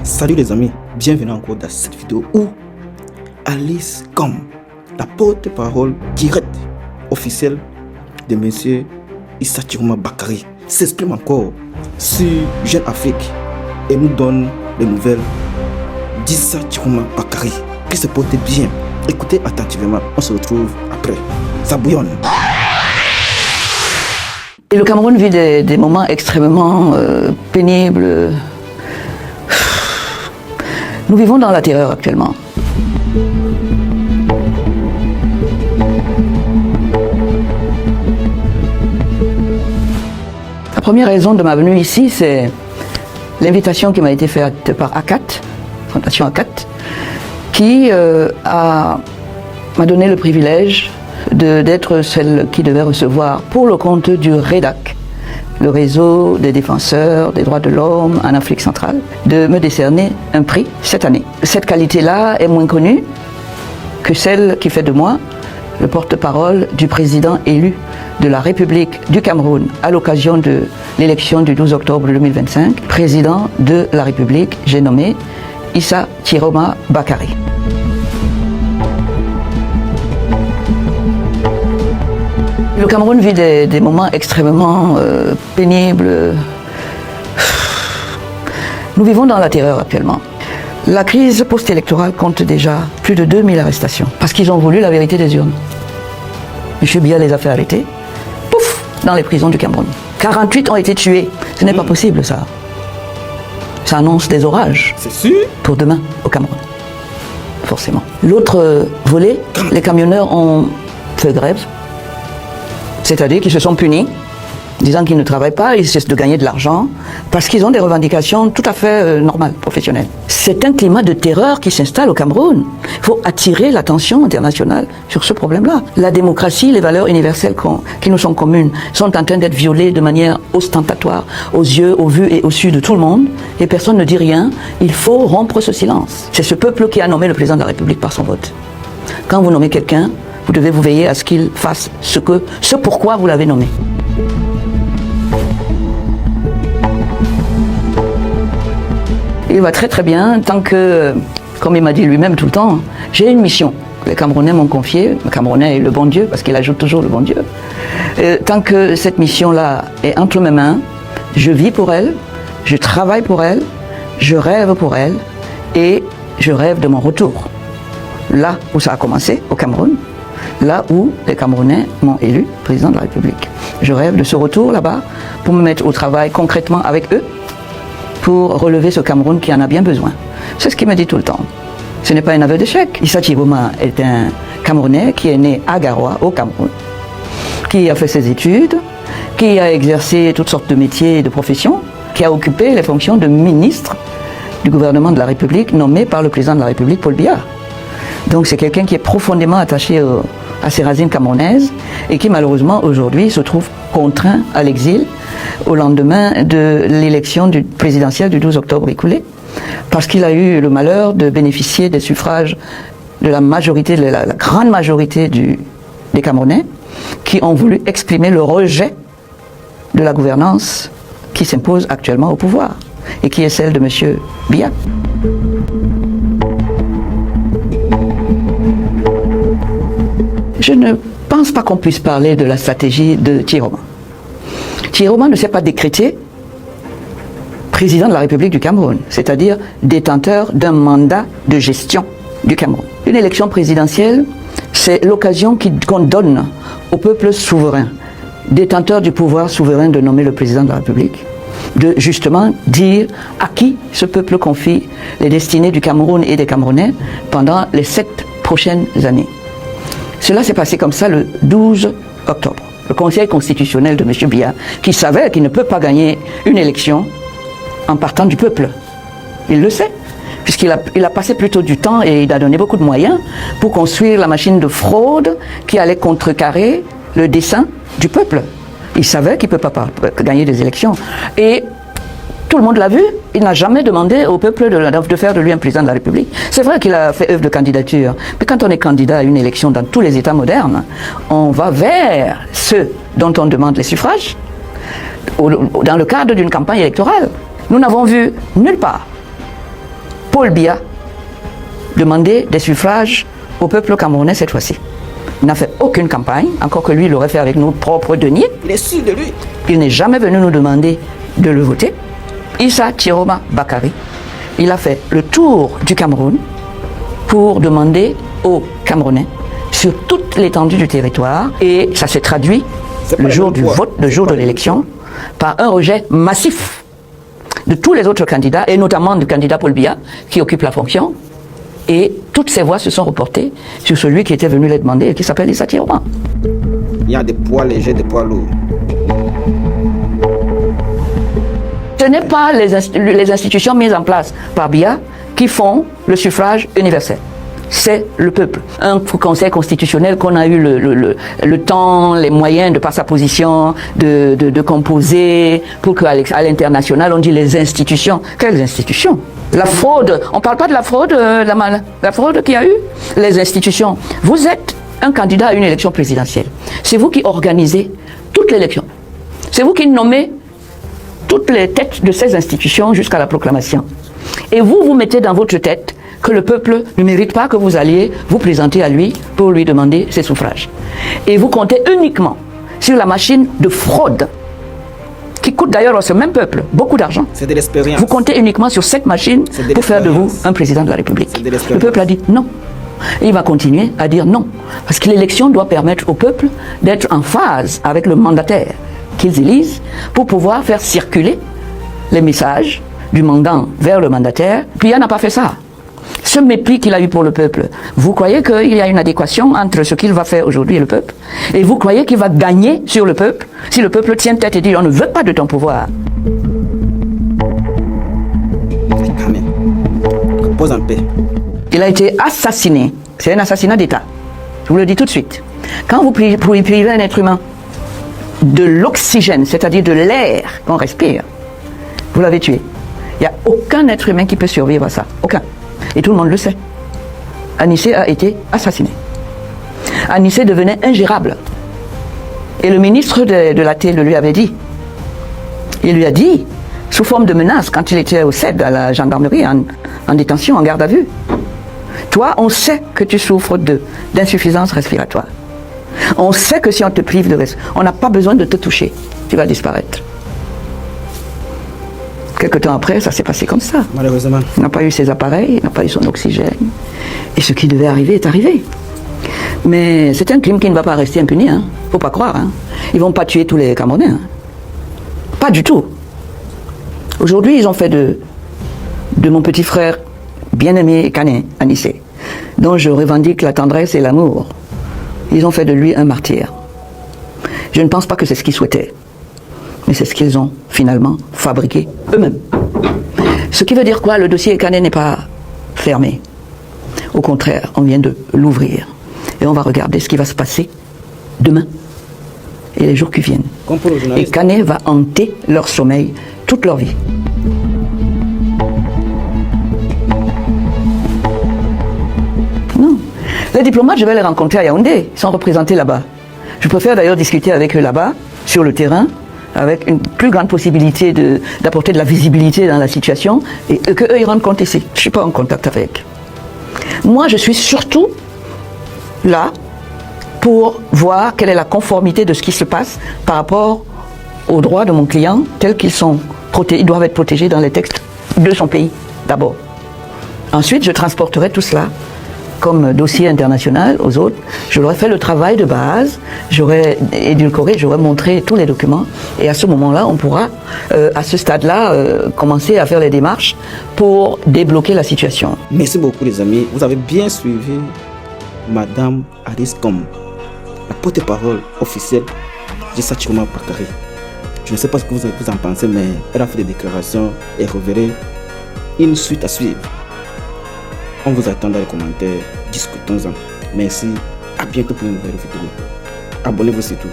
Salut les amis, bienvenue encore dans cette vidéo où Alice Gom, la porte-parole directe officielle de monsieur Issa Chiroma Bakary, s'exprime encore sur Jeune Afrique et nous donne les nouvelles d'Issa Chiroma Bakary. Qui se porte bien. Écoutez attentivement, on se retrouve après. Ça bouillonne. Et le Cameroun vit des moments extrêmement pénibles. Nous vivons dans la terreur actuellement. La première raison de ma venue ici, c'est l'invitation qui m'a été faite par ACAT, Fondation ACAT, qui m'a donné le privilège d'être celle qui devait recevoir pour le compte du REDAC, le réseau des défenseurs des droits de l'homme en Afrique centrale, de me décerner un prix cette année. Cette qualité-là est moins connue que celle qui fait de moi le porte-parole du président élu de la République du Cameroun à l'occasion de l'élection du 12 octobre 2025. Président de la République, j'ai nommé Issa Chiroma Bakary. Le Cameroun vit des moments extrêmement pénibles. Nous vivons dans la terreur actuellement. La crise post-électorale compte déjà plus de 2000 arrestations parce qu'ils ont voulu la vérité des urnes. M. Biya les a fait arrêter, pouf, dans les prisons du Cameroun. 48 ont été tués. Ce n'est pas possible, ça. Ça annonce des orages. C'est sûr. Pour demain, au Cameroun. Forcément. L'autre volet, les camionneurs ont fait grève. C'est-à-dire qu'ils se sont punis, disant qu'ils ne travaillent pas, ils cessent de gagner de l'argent, parce qu'ils ont des revendications tout à fait normales, professionnelles. C'est un climat de terreur qui s'installe au Cameroun. Il faut attirer l'attention internationale sur ce problème-là. La démocratie, les valeurs universelles qui nous sont communes, sont en train d'être violées de manière ostentatoire, aux yeux, au vu et au su de tout le monde, et personne ne dit rien. Il faut rompre ce silence. C'est ce peuple qui a nommé le président de la République par son vote. Quand vous nommez quelqu'un, vous devez vous veiller à ce qu'il fasse ce pourquoi vous l'avez nommé. Il va très très bien tant que, comme il m'a dit lui-même tout le temps, j'ai une mission. Les Camerounais m'ont confié, le Camerounais est le bon Dieu, parce qu'il ajoute toujours le bon Dieu. Tant que cette mission-là est entre mes mains, je vis pour elle, je travaille pour elle, je rêve pour elle, et je rêve de mon retour. Là où ça a commencé, au Cameroun, là où les Camerounais m'ont élu président de la République. Je rêve de ce retour là-bas pour me mettre au travail concrètement avec eux pour relever ce Cameroun qui en a bien besoin. C'est ce qu'il me dit tout le temps. Ce n'est pas un aveu d'échec. Issa Chiroma est un Camerounais qui est né à Garoua, au Cameroun, qui a fait ses études, qui a exercé toutes sortes de métiers et de professions, qui a occupé les fonctions de ministre du gouvernement de la République nommé par le président de la République, Paul Biya. Donc c'est quelqu'un qui est profondément attaché à ses racines camerounaises et qui malheureusement aujourd'hui se trouve contraint à l'exil au lendemain de l'élection présidentielle du 12 octobre écoulé, parce qu'il a eu le malheur de bénéficier des suffrages de la majorité, la grande majorité des Camerounais qui ont voulu exprimer le rejet de la gouvernance qui s'impose actuellement au pouvoir et qui est celle de M. Biya. Je ne pense pas qu'on puisse parler de la stratégie de Chiroma. Chiroma ne s'est pas décrété président de la République du Cameroun, c'est-à-dire détenteur d'un mandat de gestion du Cameroun. Une élection présidentielle, c'est l'occasion qu'on donne au peuple souverain, détenteur du pouvoir souverain de nommer le président de la République, de justement dire à qui ce peuple confie les destinées du Cameroun et des Camerounais pendant les 7 prochaines années. Cela s'est passé comme ça le 12 octobre. Le Conseil constitutionnel de M. Biya, qui savait qu'il ne peut pas gagner une élection en partant du peuple. Il le sait, puisqu'il a passé plutôt du temps et il a donné beaucoup de moyens pour construire la machine de fraude qui allait contrecarrer le dessein du peuple. Il savait qu'il ne peut pas gagner des élections. Et tout le monde l'a vu, il n'a jamais demandé au peuple de faire de lui un président de la République. C'est vrai qu'il a fait œuvre de candidature, mais quand on est candidat à une élection dans tous les États modernes, on va vers ceux dont on demande les suffrages, dans le cadre d'une campagne électorale. Nous n'avons vu nulle part Paul Biya demander des suffrages au peuple camerounais cette fois-ci. Il n'a fait aucune campagne, encore que lui l'aurait fait avec nos propres deniers. Il est sûr de lui. Il n'est jamais venu nous demander de le voter. Issa Chiroma Bakary, il a fait le tour du Cameroun pour demander aux Camerounais sur toute l'étendue du territoire, et ça s'est traduit le jour du vote, le jour de l'élection, par un rejet massif de tous les autres candidats, et notamment du candidat Paul Biya, qui occupe la fonction, et toutes ces voix se sont reportées sur celui qui était venu les demander et qui s'appelle Issa Chiroma. Il y a des poids légers, des poids lourds. Ce n'est pas les institutions mises en place par Biya qui font le suffrage universel. C'est le peuple. Un conseil constitutionnel qu'on a eu le temps, les moyens de par sa position de composer pour qu'à l'international on dit les institutions. Quelles institutions? La fraude, on ne parle pas de la fraude, la fraude qu'il y a eu. Les institutions. Vous êtes un candidat à une élection présidentielle. C'est vous qui organisez toute l'élection. C'est vous qui nommez toutes les têtes de ces institutions jusqu'à la proclamation. Et vous mettez dans votre tête que le peuple ne mérite pas que vous alliez vous présenter à lui pour lui demander ses suffrages. Et vous comptez uniquement sur la machine de fraude, qui coûte d'ailleurs à ce même peuple beaucoup d'argent. C'est de l'expérience. Vous comptez uniquement sur cette machine pour faire de vous un président de la République. Le peuple a dit non. Et il va continuer à dire non. Parce que l'élection doit permettre au peuple d'être en phase avec le mandataire qu'ils élisent pour pouvoir faire circuler les messages du mandant vers le mandataire. Puis il n'a pas fait ça. Ce mépris qu'il a eu pour le peuple, vous croyez qu'il y a une adéquation entre ce qu'il va faire aujourd'hui et le peuple? Et vous croyez qu'il va gagner sur le peuple si le peuple tient tête et dit on ne veut pas de ton pouvoir? Amen. Repose en paix. Il a été assassiné. C'est un assassinat d'État. Je vous le dis tout de suite. Quand vous privez un être humain de l'oxygène, c'est-à-dire de l'air qu'on respire, vous l'avez tué. Il n'y a aucun être humain qui peut survivre à ça. Aucun. Et tout le monde le sait. Anissé a été assassiné. Anissé devenait ingérable. Et le ministre de la T le lui avait dit. Il lui a dit, sous forme de menace, quand il était au CED, à la gendarmerie, en détention, en garde à vue. Toi, on sait que tu souffres d'insuffisance respiratoire. On sait que si on te prive de respiration, on n'a pas besoin de te toucher. Tu vas disparaître. Quelque temps après, ça s'est passé comme ça. Malheureusement. Il n'a pas eu ses appareils, il n'a pas eu son oxygène. Et ce qui devait arriver est arrivé. Mais c'est un crime qui ne va pas rester impuni. Hein. Faut pas croire. Hein. Ils vont pas tuer tous les Camerounais. Hein. Pas du tout. Aujourd'hui, ils ont fait de mon petit frère bien-aimé Kane, Anissé, dont je revendique la tendresse et l'amour. Ils ont fait de lui un martyr. Je ne pense pas que c'est ce qu'ils souhaitaient. Mais c'est ce qu'ils ont finalement fabriqué eux-mêmes. Ce qui veut dire quoi? Le dossier Kane n'est pas fermé. Au contraire, on vient de l'ouvrir. Et on va regarder ce qui va se passer demain et les jours qui viennent. Et Kane va hanter leur sommeil toute leur vie. Non. Les diplomates, je vais les rencontrer à Yaoundé. Ils sont représentés là-bas. Je préfère d'ailleurs discuter avec eux là-bas, sur le terrain, avec une plus grande possibilité d'apporter de la visibilité dans la situation, et qu'eux, ils rendent compte ici. Je ne suis pas en contact avec. Moi, je suis surtout là pour voir quelle est la conformité de ce qui se passe par rapport aux droits de mon client, tels qu'ils sont protégés, ils doivent être protégés dans les textes de son pays, d'abord. Ensuite, je transporterai tout cela comme dossier international aux autres. Je leur ai fait le travail de base, j'aurais édulcoré, j'aurais montré tous les documents, et à ce moment-là, on pourra, à ce stade-là, commencer à faire les démarches pour débloquer la situation. Merci beaucoup les amis, vous avez bien suivi Madame Alice Gom, la porte-parole officielle d'Issa Chiroma Bakary. Je ne sais pas ce que vous en pensez, mais elle a fait des déclarations et reverrez une suite à suivre. On vous attend dans les commentaires, discutons-en. Merci, à bientôt pour une nouvelle vidéo. Abonnez-vous surtout.